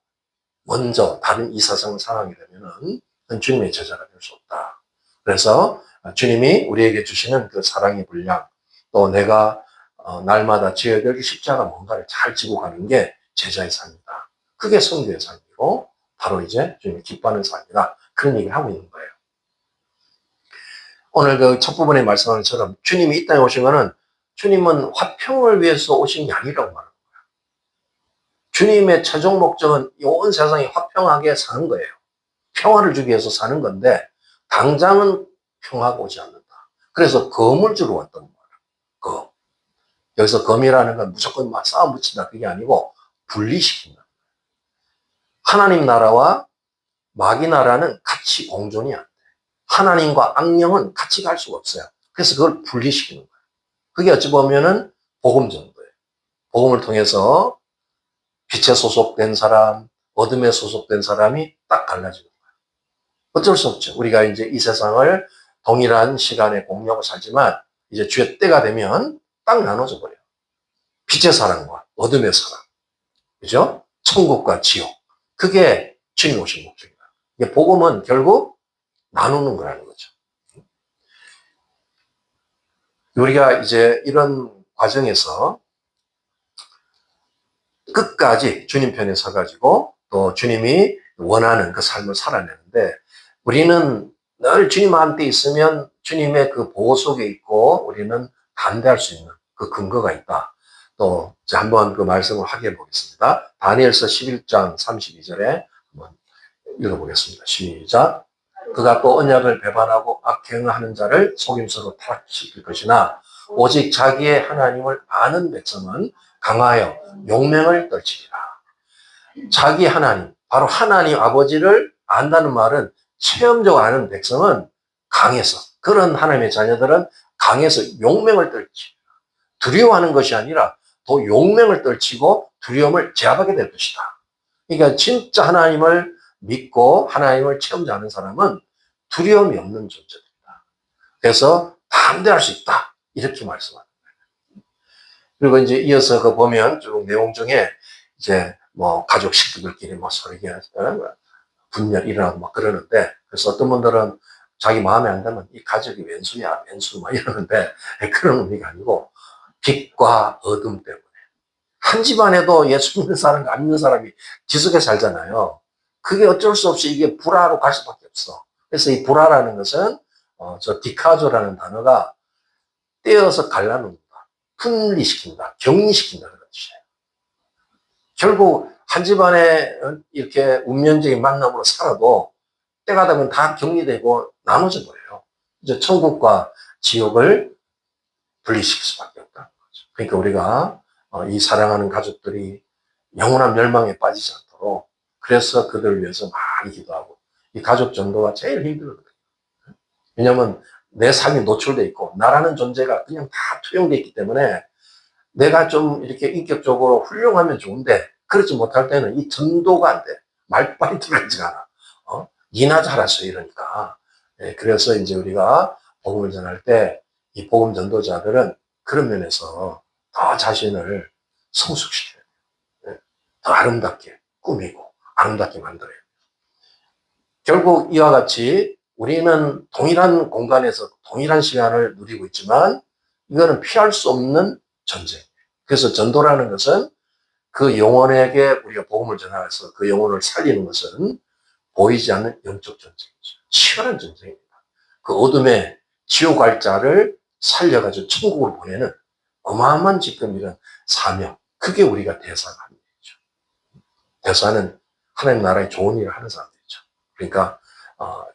먼저 다른 이 세상을 사랑하게 되면은 주님의 제자가 될 수 없다. 그래서 주님이 우리에게 주시는 그 사랑의 분량 또 내가 날마다 지어야 될 십자가 뭔가를 잘 지고 가는 게 제자의 삶이다. 그게 성도의 삶이고 바로 이제 주님이 기뻐하는 삶이다. 그런 얘기를 하고 있는 거예요. 오늘 그 첫 부분에 말씀하는 것처럼 주님이 이 땅에 오신 거는 주님은 화평을 위해서 오신 게 아니라고 말하는 거예요. 주님의 최종 목적은 온 세상이 화평하게 사는 거예요. 평화를 주기 위해서 사는 건데 당장은 평화가 오지 않는다. 그래서 검을 주러 왔던 거예요. 검. 여기서 검이라는 건 무조건 막 싸움 붙인다 그게 아니고 분리시킨다. 하나님 나라와 마귀 나라는 같이 공존이 안 돼. 하나님과 악령은 같이 갈 수가 없어요. 그래서 그걸 분리시키는 거예요. 그게 어찌 보면은 복음 정도예요. 복음을 통해서 빛에 소속된 사람, 어둠에 소속된 사람이 딱 갈라지는 거예요. 어쩔 수 없죠. 우리가 이제 이 세상을 동일한 시간에 공유하고 살지만 이제 주의 때가 되면 딱 나눠져 버려요. 빛의 사람과 어둠의 사람. 그죠? 천국과 지옥. 그게 주님 오신 목적이다. 이게 복음은 결국 나누는 거라는 거죠. 우리가 이제 이런 과정에서 끝까지 주님 편에 서가지고 또 주님이 원하는 그 삶을 살아내는데, 우리는 늘 주님 한테 있으면 주님의 그 보호 속에 있고 우리는 반대할 수 있는 그 근거가 있다. 또 한번 그 말씀을 하게 보겠습니다. 다니엘서 11장 32절에 한번 읽어보겠습니다. 시작. 그가 또 언약을 배반하고 악행하는 자를 속임수로 타락시킬 것이나 오직 자기의 하나님을 아는 백성은 강하여 용맹을 떨치리라. 자기 하나님, 바로 하나님 아버지를 안다는 말은 체험적으로 아는 백성은 강해서, 그런 하나님의 자녀들은 강해서 용맹을 떨치리라. 두려워하는 것이 아니라 더 용맹을 떨치고 두려움을 제압하게 될 것이다. 그러니까 진짜 하나님을 믿고 하나님을 체험하는 사람은 두려움이 없는 존재입니다. 그래서 담대할 수 있다. 이렇게 말씀합니다. 그리고 이제 이어서 그 보면 쭉 내용 중에 이제 뭐 가족 식구들끼리 뭐 서로 분열 일어나고 막 그러는데, 그래서 어떤 분들은 자기 마음에 안 들면 이 가족이 왼수야, 왼수 막 이러는데, 그런 의미가 아니고 빛과 어둠 때문에 한 집안에도 예수 믿는 사람과 안 믿는 사람이 지속해 살잖아요. 그게 어쩔 수 없이 이게 불화로 갈 수밖에 없어. 그래서 이 불화라는 것은 저 디카조라는 단어가 떼어서 갈라놓는다, 분리시킨다, 격리시킨다 그런 뜻이에요. 결국 한 집안에 이렇게 운명적인 만남으로 살아도 때가 되면 다 격리되고 나눠져 버려요. 이제 천국과 지옥을 분리시킬 수밖에 없다는 거죠. 그러니까 우리가 이 사랑하는 가족들이 영원한 멸망에 빠지지 않도록, 그래서 그들을 위해서 많이 기도하고, 이 가족 전도가 제일 힘들거든요. 왜냐하면 내 삶이 노출돼 있고 나라는 존재가 그냥 다 투영돼 있기 때문에 내가 좀 이렇게 인격적으로 훌륭하면 좋은데 그렇지 못할 때는 이 전도가 안 돼. 말빨이 들어가지가 않아. 니나 잘했어 이러니까. 그래서 이제 우리가 복음을 전할 때 이 복음 전도자들은 그런 면에서 더 자신을 성숙시켜요. 더 아름답게 꾸미고 아름답게 만들어요. 결국 이와 같이 우리는 동일한 공간에서 동일한 시간을 누리고 있지만 이거는 피할 수 없는 전쟁. 그래서 전도라는 것은 그 영혼에게 우리가 복음을 전해서 그 영혼을 살리는 것은 보이지 않는 영적 전쟁이죠. 치열한 전쟁입니다. 그 어둠의 지옥 갈 자를 살려가지고 천국으로 보내는 어마어마한 지금 이런 사명. 그게 우리가 대사가 하는 일이죠. 대사는 하나님 나라의 좋은 일을 하는 사람들이죠. 그러니까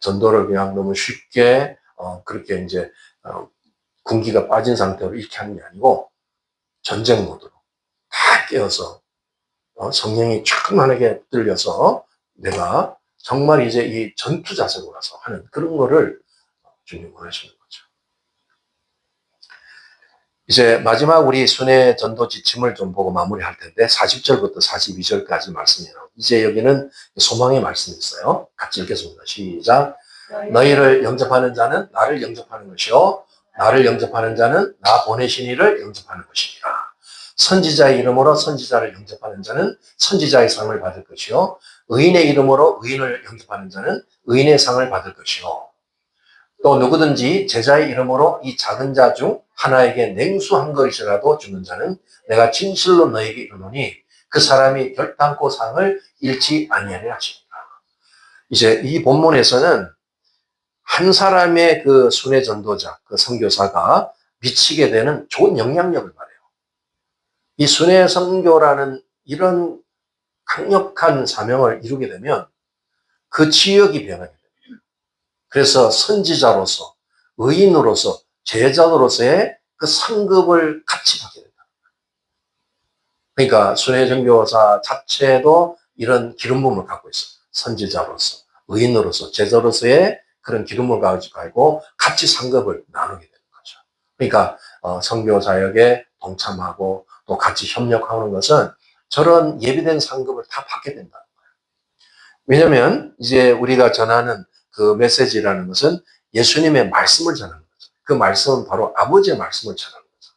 전도를 그냥 너무 쉽게 그렇게 이제 군기가 빠진 상태로 이렇게 하는 게 아니고 전쟁 모드로 다 깨어서 성령이 충만하게 들려서 내가 정말 이제 이 전투 자세로 가서 하는 그런 거를 주님 원하시는 거죠. 이제 마지막 우리 순회 전도 지침을 좀 보고 마무리할 텐데 40절부터 42절까지 말씀이에요. 이제 여기는 소망의 말씀이 있어요. 같이 읽겠습니다. 시작. 너희를 영접하는 자는 나를 영접하는 것이요 나를 영접하는 자는 나 보내신 이를 영접하는 것이니라. 선지자의 이름으로 선지자를 영접하는 자는 선지자의 상을 받을 것이요 의인의 이름으로 의인을 영접하는 자는 의인의 상을 받을 것이요 또 누구든지 제자의 이름으로 이 작은 자 중 하나에게 냉수 한 그릇이라도 주는 자는 내가 진실로 너에게 이르노니 그 사람이 결단코 상을 잃지 아니하리라 하시니라. 이제 이 본문에서는 한 사람의 그 순회 전도자, 그 선교사가 미치게 되는 좋은 영향력을 말해요. 이 순회 선교라는 이런 강력한 사명을 이루게 되면 그 지역이 변하게 됩니다. 그래서 선지자로서, 의인으로서, 제자로서의 그 상급을 같이 받게 된다. 그러니까 순회 선교사 자체도 이런 기름 부음을 갖고 있어요. 선지자로서, 의인으로서, 제자로서의 그런 기름을 가지고 같이 상급을 나누게 되는 거죠. 그러니까 선교 사역에 동참하고 또 같이 협력하는 것은 저런 예비된 상급을 다 받게 된다는 거예요. 왜냐하면 이제 우리가 전하는 그 메시지라는 것은 예수님의 말씀을 전하는 거죠. 그 말씀은 바로 아버지의 말씀을 전하는 거죠.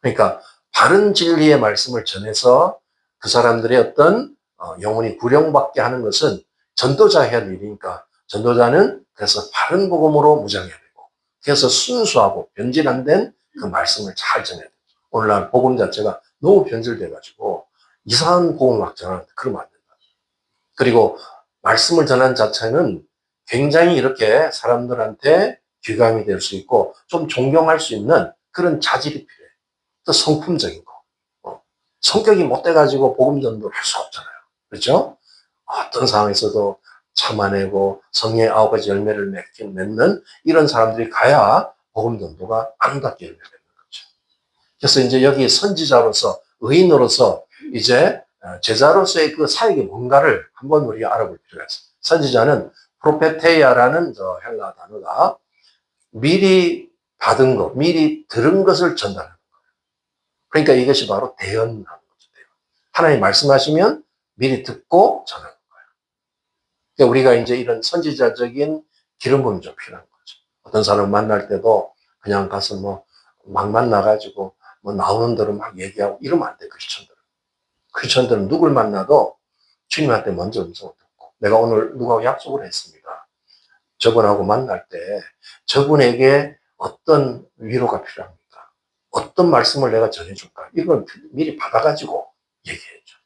그러니까 바른 진리의 말씀을 전해서 그 사람들의 어떤 영혼이 구령받게 하는 것은 전도자 해야 할 일이니까 전도자는 그래서 바른 복음으로 무장해야 되고 그래서 순수하고 변질 안 된 그 말씀을 잘 전해야 돼요. 오늘날 복음 자체가 너무 변질돼가지고 이상한 복음을 막 전하는데 그러면 안 된다. 그리고 말씀을 전하는 자체는 굉장히 이렇게 사람들한테 귀감이 될 수 있고 좀 존경할 수 있는 그런 자질이 필요해요. 또 성품적인 거. 성격이 못돼가지고 복음 전도를 할 수 없잖아요. 그렇죠? 어떤 상황에서도 참아내고 성령의 9가지 열매를 맺는 이런 사람들이 가야 복음 전도가 아름답게 열매 맺는 거죠. 그래서 이제 여기 선지자로서 의인으로서 이제 제자로서의 그 사역이 뭔가를 한번 우리가 알아볼 필요가 있어요. 선지자는 프로페테이아라는 저 헬라 단어가 미리 받은 것, 미리 들은 것을 전달하는 거예요. 그러니까 이것이 바로 대언하는 거죠. 하나님 말씀하시면 미리 듣고 전하는 거예요. 그러니까 우리가 이제 이런 선지자적인 기름 부음이 좀 필요한 거죠. 어떤 사람 만날 때도 그냥 가서 막 만나가지고 나오는 대로 막 얘기하고 이러면 안 돼, 크리스천들은. 크리스천들은 누굴 만나도 주님한테 먼저 음성을 듣고 내가 오늘 누구하고 약속을 했습니다. 저분하고 만날 때 저분에게 어떤 위로가 필요합니까? 어떤 말씀을 내가 전해줄까? 이걸 미리 받아가지고 얘기해줘.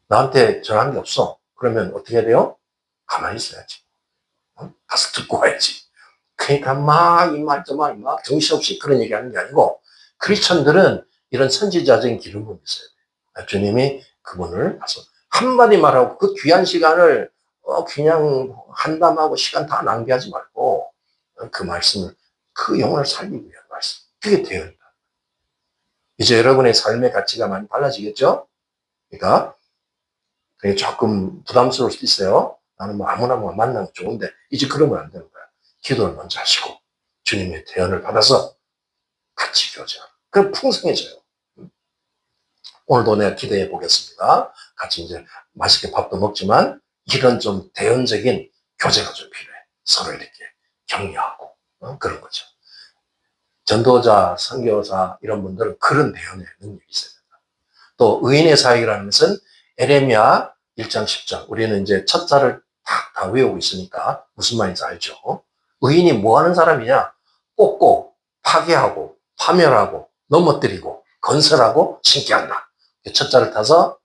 나한테 전한 게 없어. 그러면 어떻게 해야 돼요? 가만히 있어야지. 가서 듣고 와야지. 그러니까 막 이 말 저 말 막 정신없이 그런 얘기하는 게 아니고 크리스천들은 이런 선지자적인 기름이 있어야 돼요. 주님이 그분을 가서 한마디 말하고 그 귀한 시간을 그냥 한담하고 시간 다 낭비하지 말고 그 말씀을 그 영혼을 살리기 위한 말씀. 그게 되어야 된다. 이제 여러분의 삶의 가치가 많이 달라지겠죠? 그러니까 조금 부담스러울 수도 있어요. 나는 아무나 만나면 좋은데 이제 그러면 안 되는 거야. 기도를 먼저 하시고 주님의 대언을 받아서 같이 교제하고 그럼 풍성해져요. 오늘도 내가 기대해 보겠습니다. 같이 이제 맛있게 밥도 먹지만 이런 좀 대언적인 교제가 좀 필요해. 서로 이렇게 격려하고 그런 거죠. 전도자, 선교사 이런 분들은 그런 대언의 능력이 있어야 된다. 또 의인의 사역이라는 것은 에레미야 1장 10장 우리는 이제 첫 자를 다 외우고 있으니까 무슨 말인지 알죠? 의인이 뭐 하는 사람이냐? 뽑고 파괴하고 파멸하고 넘어뜨리고 건설하고 신게 한다. 첫 자를 타서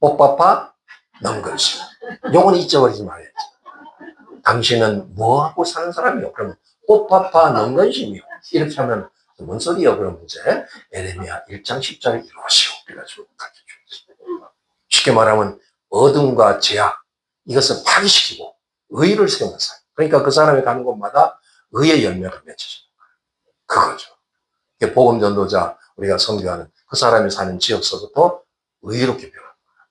뽑아파 넘건심. 요건 잊어버리지 말아야지. 당신은 뭐 하고 사는 사람이요? 그러면 뽑아파 넘건심이요. 이렇게 하면 뭔 소리요? 그러면 이제 에레미야 1장 10장을 이루시오. 그래가지고 가르쳐줘야지. 쉽게 말하면 어둠과 죄악 이것을 파괴시키고 의를 세우는 사람. 그러니까 그 사람이 가는 곳마다 의의 열매가 맺혀지는 거예요. 그거죠. 복음 전도자 우리가 선교하는 그 사람이 사는 지역서부터 의롭게 변하는 거예요.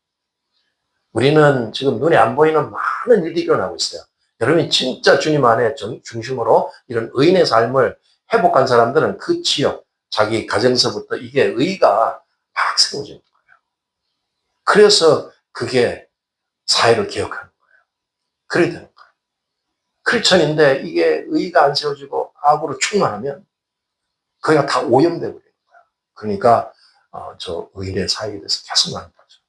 우리는 지금 눈에 안 보이는 많은 일들이 일어나고 있어요. 여러분이 진짜 주님 안에 중심으로 이런 의인의 삶을 회복한 사람들은 그 지역, 자기 가정서부터 이게 의가 막 세워지는 거예요. 그래서 그게 사회를 개혁하는 거예요. 그래야 되는 거예요. 크리스천인데 이게 의가 안 세워지고 악으로 충만하면 그게 다 오염되고 있는 거예요. 그러니까 저 의인의 사역에 대해서 계속 나눈 거죠.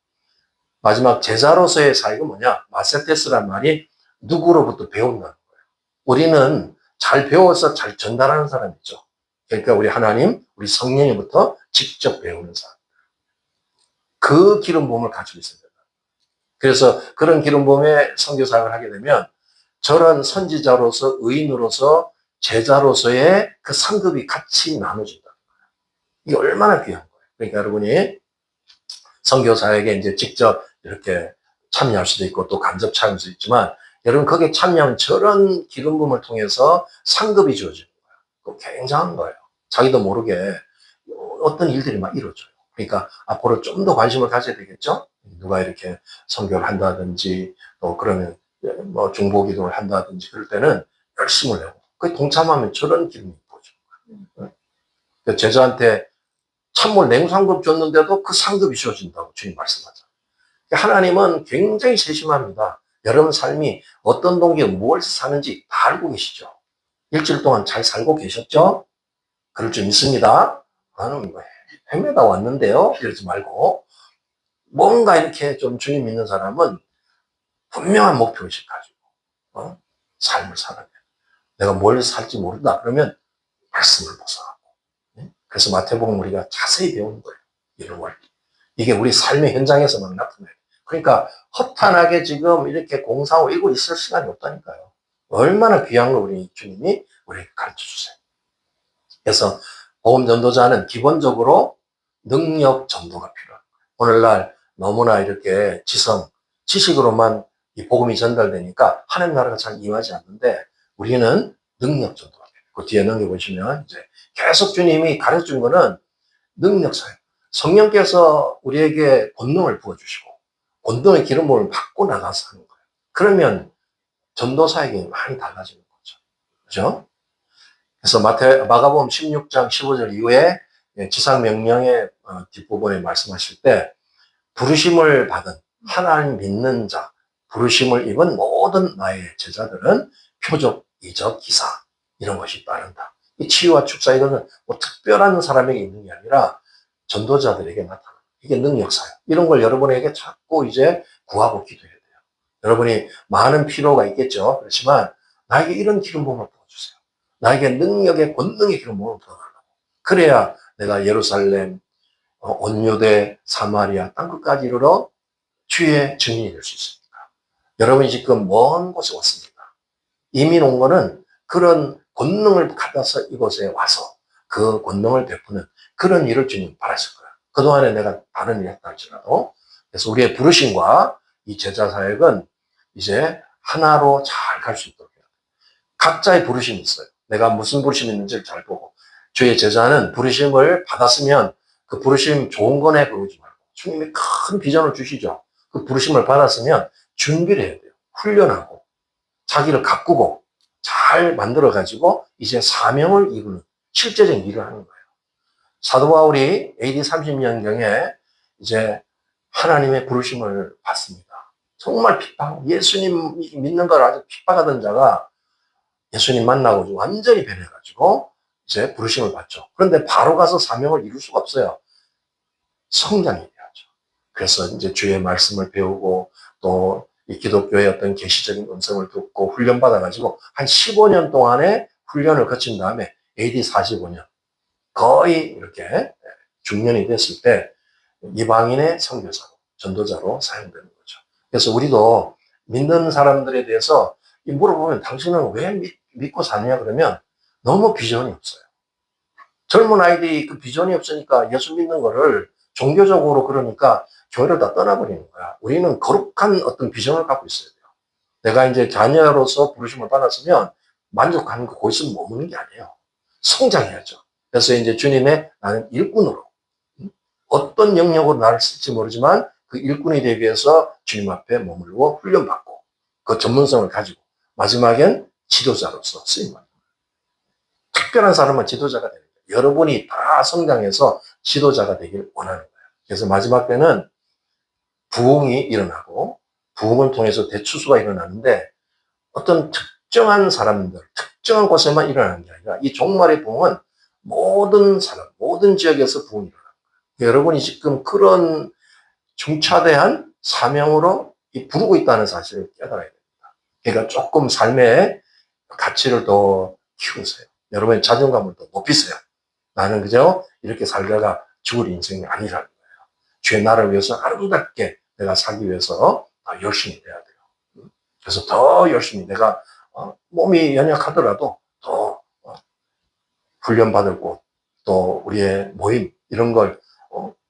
마지막 제자로서의 사역은 뭐냐? 마세테스란 말이 누구로부터 배운다는 거예요. 우리는 잘 배워서 잘 전달하는 사람이죠. 그러니까 우리 하나님, 우리 성령님부터 직접 배우는 사람. 그 기름 부음을 가지고 있어야 된다. 그래서 그런 기름 부음의 선교 사역을 하게 되면 저런 선지자로서 의인으로서 제자로서의 그 상급이 같이 나눠진다. 이게 얼마나 귀한 거예요. 그러니까 여러분이 선교 사역에 이제 직접 이렇게 참여할 수도 있고 또 간접 참여할 수도 있지만 여러분 거기에 참여한 저런 기름 부음을 통해서 상급이 주어지는 거예요. 그거 굉장한 거예요. 자기도 모르게 어떤 일들이 막 이루어져요. 그러니까 앞으로 좀 더 관심을 가져야 되겠죠? 누가 이렇게 선교를 한다든지 또 그러면 중보기도를 한다든지 그럴 때는 열심을 내고 그 동참하면 저런 기름이 부어져요. 제자한테 찬물 냉상급 줬는데도 그 상급이 주어진다고 주님 말씀하죠. 하나님은 굉장히 세심합니다. 여러분 삶이 어떤 동기에 뭘 사는지 다 알고 계시죠. 일주일 동안 잘 살고 계셨죠? 그럴 줄 믿습니다. 나는 헤매다 왔는데요. 이러지 말고 뭔가 이렇게 좀 주님 믿는 사람은 분명한 목표의식 가지고 삶을 살아야 돼. 내가 뭘 살지 모른다 그러면 말씀을 묵상하고. 그래서 마태복음 우리가 자세히 배우는 거예요. 이런 원리. 이게 우리 삶의 현장에서만 나타나요. 그러니까 허탄하게 지금 이렇게 공사하고 이러고 있을 시간이 없다니까요. 얼마나 귀한 걸 우리 주님이 우리에게 가르쳐 주세요. 그래서 복음 전도자는 기본적으로 능력 전도가 필요합니다. 오늘날 너무나 이렇게 지식으로만 이 복음이 전달되니까 하나님 나라가 잘 임하지 않는데 우리는 능력 전도가 돼요. 그 뒤에 넘겨보시면 이제 계속 주님이 가르쳐 준 거는 능력사예요. 성령께서 우리에게 권능을 부어주시고 권능의 기름 부음을 받고 나가서 하는 거예요. 그러면 전도사에게 많이 달라지는 거죠. 그죠? 그래서 마가복음 16장 15절 이후에 지상명령의 뒷부분에 말씀하실 때 부르심을 받은 하나님 믿는 자, 부르심을 입은 모든 나의 제자들은 표적, 이적, 기사 이런 것이 따른다. 이 치유와 축사 이거는 뭐 특별한 사람에게 있는 게 아니라 전도자들에게 나타나는 이게 능력사예요. 이런 걸 여러분에게 자꾸 이제 구하고 기도해야 돼요. 여러분이 많은 필요가 있겠죠. 그렇지만 나에게 이런 기름 부음을 부어주세요. 나에게 능력의 권능의 기름 부음을 부어달라고. 그래야 내가 예루살렘, 온유대, 사마리아 땅끝까지 이르러 주의 증인이 될 수 있습니다. 여러분이 지금 먼 곳에 왔습니다. 이민 온 거는 그런 권능을 받아서 이곳에 와서 그 권능을 베푸는 그런 일을 주님 바라실 거예요. 그동안에 내가 다른 일을 했다 할지라도. 그래서 우리의 부르심과 이 제자 사역은 이제 하나로 잘 갈 수 있도록 해요. 각자의 부르심이 있어요. 내가 무슨 부르심이 있는지를 잘 보고. 주의 제자는 부르심을 받았으면 그 부르심 좋은 거네 그러지 말고 주님이 큰 비전을 주시죠. 그 부르심을 받았으면 준비를 해야 돼요. 훈련하고 자기를 가꾸고 잘 만들어가지고 이제 사명을 이루는 실제적인 일을 하는 거예요. 사도 바울이 AD 30년경에 이제 하나님의 부르심을 받습니다. 정말 핍박, 예수님 믿는 걸 아주 핍박하던 자가 예수님 만나고 완전히 변해가지고 이제 부르심을 받죠. 그런데 바로 가서 사명을 이룰 수가 없어요. 성장이 돼야죠. 그래서 이제 주의 말씀을 배우고 또 이 기독교의 어떤 계시적인 음성을 듣고 훈련받아가지고 한 15년 동안의 훈련을 거친 다음에 AD 45년 거의 이렇게 중년이 됐을 때 이방인의 선교사로 전도자로 사용되는 거죠. 그래서 우리도 믿는 사람들에 대해서 물어보면 당신은 왜 믿고 사느냐 그러면 너무 비전이 없어요. 젊은 아이들이 그 비전이 없으니까 예수 믿는 거를 종교적으로 그러니까 교회를 다 떠나버리는 거야. 우리는 거룩한 어떤 비전을 갖고 있어야 돼요. 내가 이제 자녀로서 부르심을 받았으면 만족하는 거 거기서 머무는 게 아니에요. 성장해야죠. 그래서 이제 주님의 나는 일꾼으로 어떤 영역으로 나를 쓸지 모르지만 그 일꾼이 되기 위해서 주님 앞에 머물고 훈련받고 그 전문성을 가지고 마지막엔 지도자로서 쓰임받는 거예요. 특별한 사람은 지도자가 되는 거예요. 여러분이 다 성장해서 지도자가 되길 원하는 거예요. 그래서 마지막 때는 부흥이 일어나고 부흥을 통해서 대추수가 일어나는데 어떤 특정한 사람들, 특정한 곳에만 일어나는 게 아니라 이 종말의 부흥은 모든 사람, 모든 지역에서 부흥이 일어나는 거예요. 여러분이 지금 그런 중차대한 사명으로 부르고 있다는 사실을 깨달아야 됩니다. 그러니까 조금 삶의 가치를 더 키우세요. 여러분의 자존감을 더 높이세요. 나는 그저 이렇게 살다가 죽을 인생이 아니라는 거예요. 주의 나라를 위해서 아름답게 내가 살기 위해서 더 열심히 해야 돼요. 그래서 더 열심히 내가 몸이 연약하더라도 더 훈련받을 곳, 또 우리의 모임 이런 걸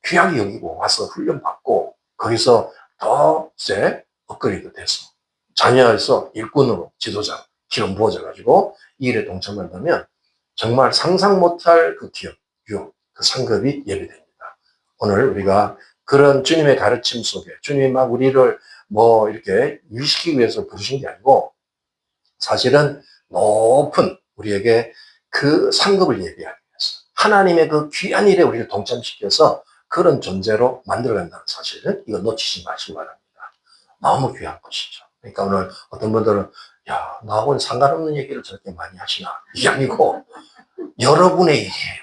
귀하게 여기고 와서 훈련받고 거기서 더 이제 업그레이드 돼서 자녀에서 일꾼으로 지도자 기름 부어져 가지고 이 일에 동참한다면 정말 상상 못할 그 기업, 유업, 그 상급이 예비됩니다. 오늘 우리가 그런 주님의 가르침 속에 주님이 막 우리를 뭐 이렇게 일시키기 위해서 부르신 게 아니고 사실은 높은 우리에게 그 상급을 예비하기 위해서 하나님의 그 귀한 일에 우리를 동참시켜서 그런 존재로 만들어간다는 사실은 이거 놓치지 마시기 바랍니다. 너무 귀한 것이죠. 그러니까 오늘 어떤 분들은 야, 나하고는 상관없는 얘기를 저렇게 많이 하시나 이게 아니고 여러분의 일이에요.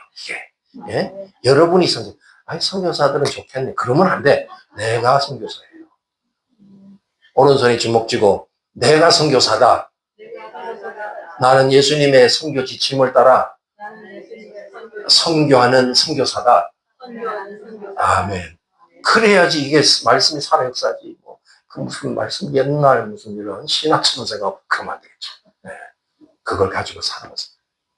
이게 여러분이 선교 아니 선교사들은 좋겠네 그러면 안 돼. 내가 선교사예요. 오른손이 주먹쥐고 내가 선교사다. 나는 예수님의 선교 지침을 따라 선교하는 선교사다. 아멘. 그래야지 이게 말씀이 살아 역사지. 뭐, 그 무슨 말씀 옛날 무슨 이런 신학처럼 생각하고 그러면 안 되겠죠. 네. 그걸 가지고 살아가서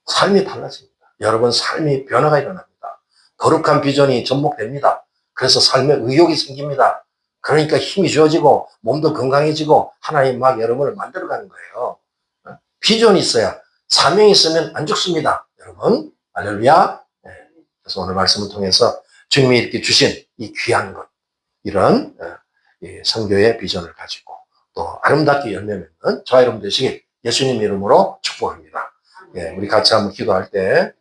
삶이 달라집니다. 여러분 삶이 변화가 일어납니다. 거룩한 비전이 접목됩니다. 그래서 삶에 의욕이 생깁니다. 그러니까 힘이 주어지고 몸도 건강해지고 하나님 막 여러분을 만들어가는 거예요. 비전이 있어야 사명이 있으면 안 죽습니다. 여러분 할렐루야. 네. 그래서 오늘 말씀을 통해서 주님이 이렇게 주신 이 귀한 것 이런 선교의 비전을 가지고 또 아름답게 열매 맺는 저와 여러분 되시길 예수님 이름으로 축복합니다. 예, 우리 같이 한번 기도할 때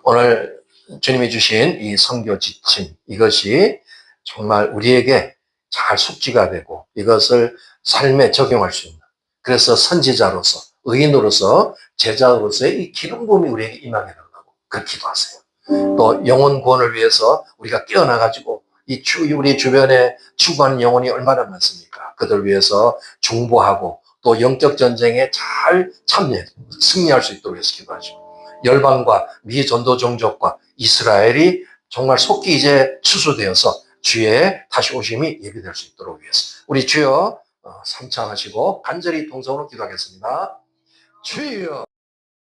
오늘 주님이 주신 이 선교 지침 이것이 정말 우리에게 잘 숙지가 되고 이것을 삶에 적용할 수 있는 그래서 선지자로서 의인으로서 제자로서의 이 기름 부음이 우리에게 임하게 된다고 그렇게 기도하세요. 또 영혼 구원을 위해서 우리가 깨어나가지고 우리 주변에 추구하는 영혼이 얼마나 많습니까? 그들 위해서 중보하고 또 영적 전쟁에 잘 참여해 승리할 수 있도록 해서 기도하시고 열방과 미전도 종족과 이스라엘이 정말 속히 이제 추수되어서 주의 다시 오심이 예비될 수 있도록 위해서 우리 주여 삼창하시고 간절히 동성으로 기도하겠습니다. 주여